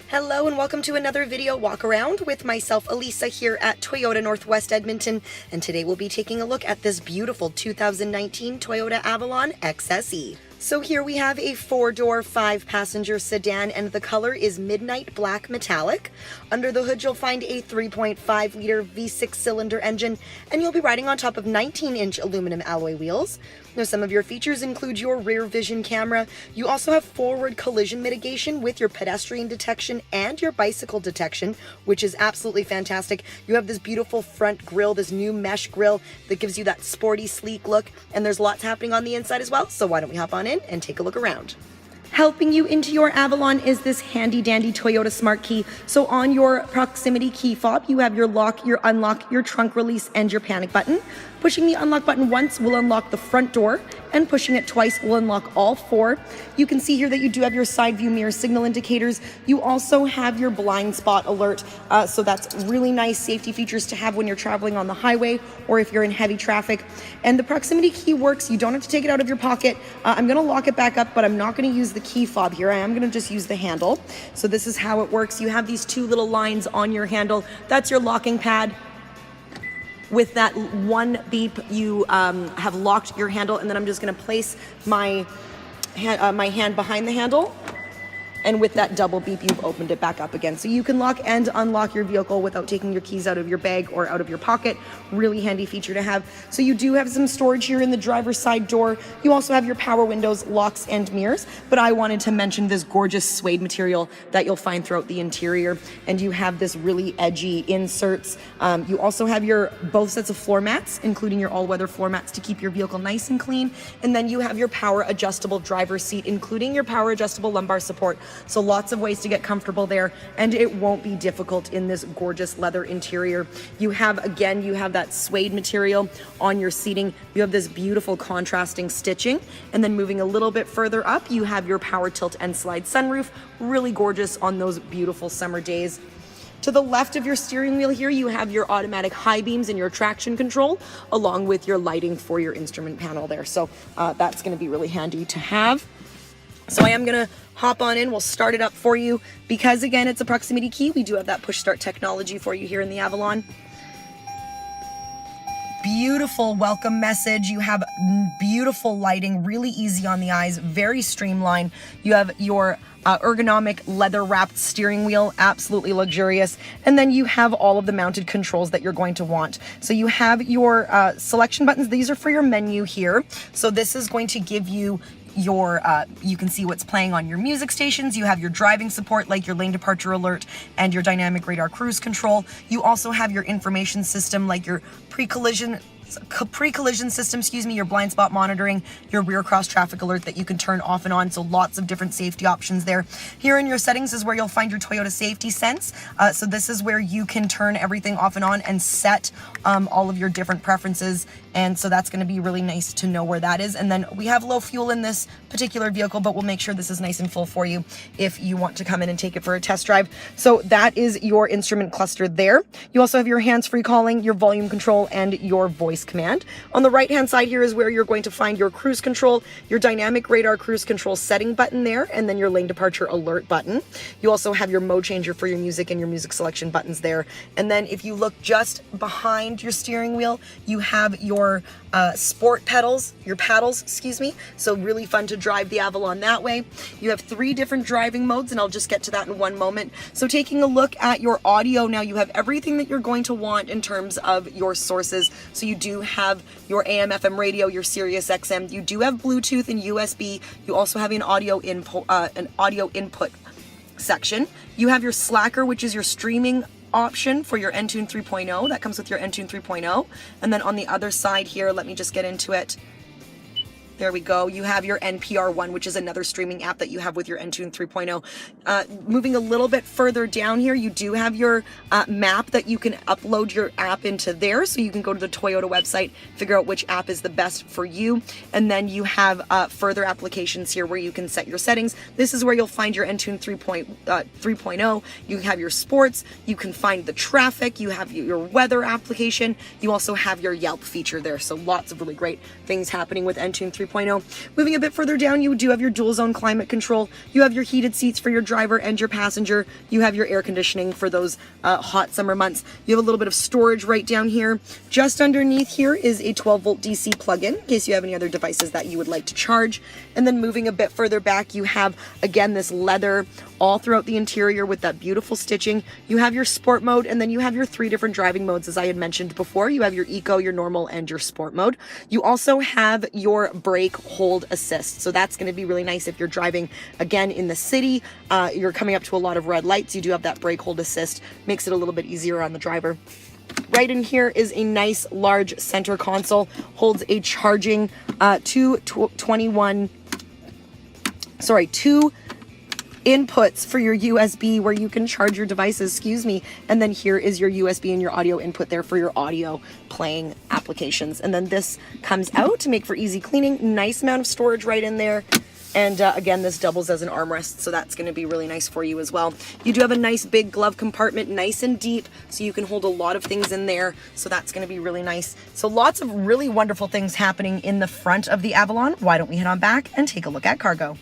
Hello and welcome to another video walk around with myself, Elisa, here at Toyota Northwest Edmonton, and today we'll be taking a look at this beautiful 2019 Toyota Avalon XSE. So here we have a 4-door, 5-passenger sedan, and the color is midnight black metallic. Under the hood you'll find a 3.5-liter V6 cylinder engine, and you'll be riding on top of 19-inch aluminum alloy wheels. Now, some of your features include your rear vision camera. You also have forward collision mitigation with your pedestrian detection and your bicycle detection, which is absolutely fantastic. You have this beautiful front grille, this new mesh grille that gives you that sporty, sleek look, and there's lots happening on the inside as well. So why don't we hop on in and take a look around. Helping you into your Avalon is this handy dandy Toyota Smart Key. So on your proximity key fob, you have your lock, your unlock, your trunk release, and your panic button. Pushing the unlock button once will unlock the front door, and pushing it twice will unlock all 4. You can see here that you do have your side view mirror signal indicators. You also have your blind spot alert, so that's really nice safety features to have when you're traveling on the highway or if you're in heavy traffic. And the proximity key works. You don't have to take it out of your pocket. I'm going to lock it back up, but I'm not going to use the key fob here. I am going to just use the handle. So this is how it works. You have these 2 little lines on your handle. That's your locking pad. With that one beep, you have locked your handle, and then I'm just going to place my hand behind the handle. And with that double beep, you've opened it back up again. So you can lock and unlock your vehicle without taking your keys out of your bag or out of your pocket. Really handy feature to have. So you do have some storage here in the driver's side door. You also have your power windows, locks, and mirrors. But I wanted to mention this gorgeous suede material that you'll find throughout the interior. And you have this really edgy inserts. You also have your both sets of floor mats, including your all-weather floor mats to keep your vehicle nice and clean. And then you have your power adjustable driver's seat, including your power adjustable lumbar support. So lots of ways to get comfortable there, and it won't be difficult in this gorgeous leather interior. You have that suede material on your seating. You have this beautiful contrasting stitching, and then moving a little bit further up, you have your power tilt and slide sunroof. Really gorgeous on those beautiful summer days. To the left of your steering wheel here, you have your automatic high beams and your traction control, along with your lighting for your instrument panel there. So that's going to be really handy to have. So I am going to hop on in. We'll start it up for you because, again, it's a proximity key. We do have that push start technology for you here in the Avalon. Beautiful welcome message. You have beautiful lighting, really easy on the eyes, very streamlined. You have your ergonomic leather wrapped steering wheel, absolutely luxurious. And then you have all of the mounted controls that you're going to want. So you have your selection buttons. These are for your menu here. So this is going to give you your you can see what's playing on your music stations. You have your driving support, like your lane departure alert and your dynamic radar cruise control. You also have your information system, like your pre-collision system, your blind spot monitoring, your rear cross traffic alert that you can turn off and on. So lots of different safety options there. Here in your settings is where you'll find your Toyota Safety Sense. So this is where you can turn everything off and on and set all of your different preferences. And so that's going to be really nice to know where that is. And then we have low fuel in this particular vehicle, but we'll make sure this is nice and full for you if you want to come in and take it for a test drive. So that is your instrument cluster there. You also have your hands-free calling, your volume control, and your voice command. On the right-hand side here is where you're going to find your cruise control, your dynamic radar cruise control setting button there, and then your lane departure alert button. You also have your mode changer for your music and your music selection buttons there. And then if you look just behind your steering wheel, you have your sport pedals, your paddles, so really fun to drive the Avalon that way. You have 3 different driving modes, and I'll just get to that in one moment. So taking a look at your audio now, you have everything that you're going to want in terms of your sources. So you do have your AM FM radio, your Sirius XM, you do have Bluetooth and USB. You also have an audio input section. You have your Slacker, which is your streaming option for your Entune 3.0. That comes with your Entune 3.0. And then on the other side here, let me just get into it. There we go. You have your NPR One, which is another streaming app that you have with your Entune 3.0. Moving a little bit further down here, you do have your map that you can upload your app into there. So you can go to the Toyota website, figure out which app is the best for you. And then you have further applications here where you can set your settings. This is where you'll find your Entune 3.0. You have your sports. You can find the traffic. You have your weather application. You also have your Yelp feature there. So lots of really great things happening with Entune 3.0. 3.0. Moving a bit further down, you do have your dual zone climate control. You have your heated seats for your driver and your passenger. You have your air conditioning for those hot summer months. You have a little bit of storage right down here. Just underneath here is a 12-volt DC plug-in in case you have any other devices that you would like to charge. And then moving a bit further back, you have, again, this leather all throughout the interior with that beautiful stitching. You have your sport mode, and then you have your 3 different driving modes, as I had mentioned before. You have your eco, your normal, and your sport mode. You also have your brake hold assist. So that's going to be really nice if you're driving, again, in the city, you're coming up to a lot of red lights. You do have that brake hold assist. Makes it a little bit easier on the driver. Right in here is a nice large center console, holds a charging two inputs for your USB where you can charge your devices, and then here is your USB and your audio input there for your audio playing applications. And then this comes out to make for easy cleaning. Nice amount of storage right in there. And again, this doubles as an armrest, so that's going to be really nice for you as well. You do have a nice big glove compartment, nice and deep, so you can hold a lot of things in there, so that's going to be really nice. So lots of really wonderful things happening in the front of the Avalon. Why don't we head on back and take a look at cargo?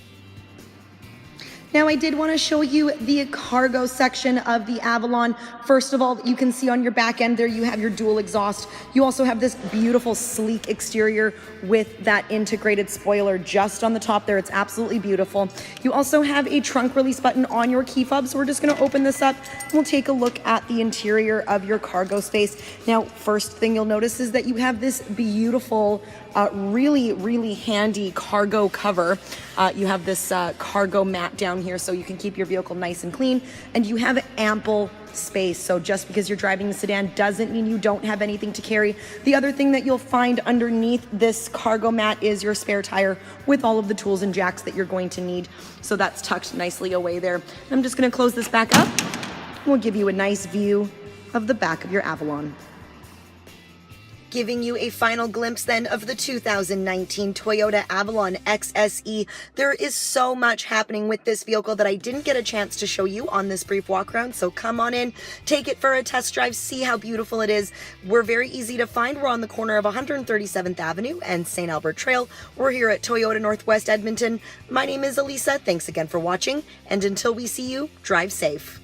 Now, I did want to show you the cargo section of the Avalon. First of all, you can see on your back end there, you have your dual exhaust. You also have this beautiful sleek exterior with that integrated spoiler just on the top there. It's absolutely beautiful. You also have a trunk release button on your key fob. So we're just going to open this up. We'll take a look at the interior of your cargo space. Now, first thing you'll notice is that you have this beautiful, really handy cargo cover. You have this cargo mat down here so you can keep your vehicle nice and clean, and you have ample space. So just because you're driving a sedan doesn't mean you don't have anything to carry. The other thing that you'll find underneath this cargo mat is your spare tire with all of the tools and jacks that you're going to need. So that's tucked nicely away there. I'm just going to close this back up. We'll give you a nice view of the back of your Avalon. Giving you a final glimpse then of the 2019 Toyota Avalon XSE. There is so much happening with this vehicle that I didn't get a chance to show you on this brief walk around, so come on in, take it for a test drive, see how beautiful it is. We're very easy to find. We're on the corner of 137th Avenue and St. Albert Trail. We're here at Toyota Northwest Edmonton. My name is Elisa. Thanks again for watching, and until we see you, drive safe.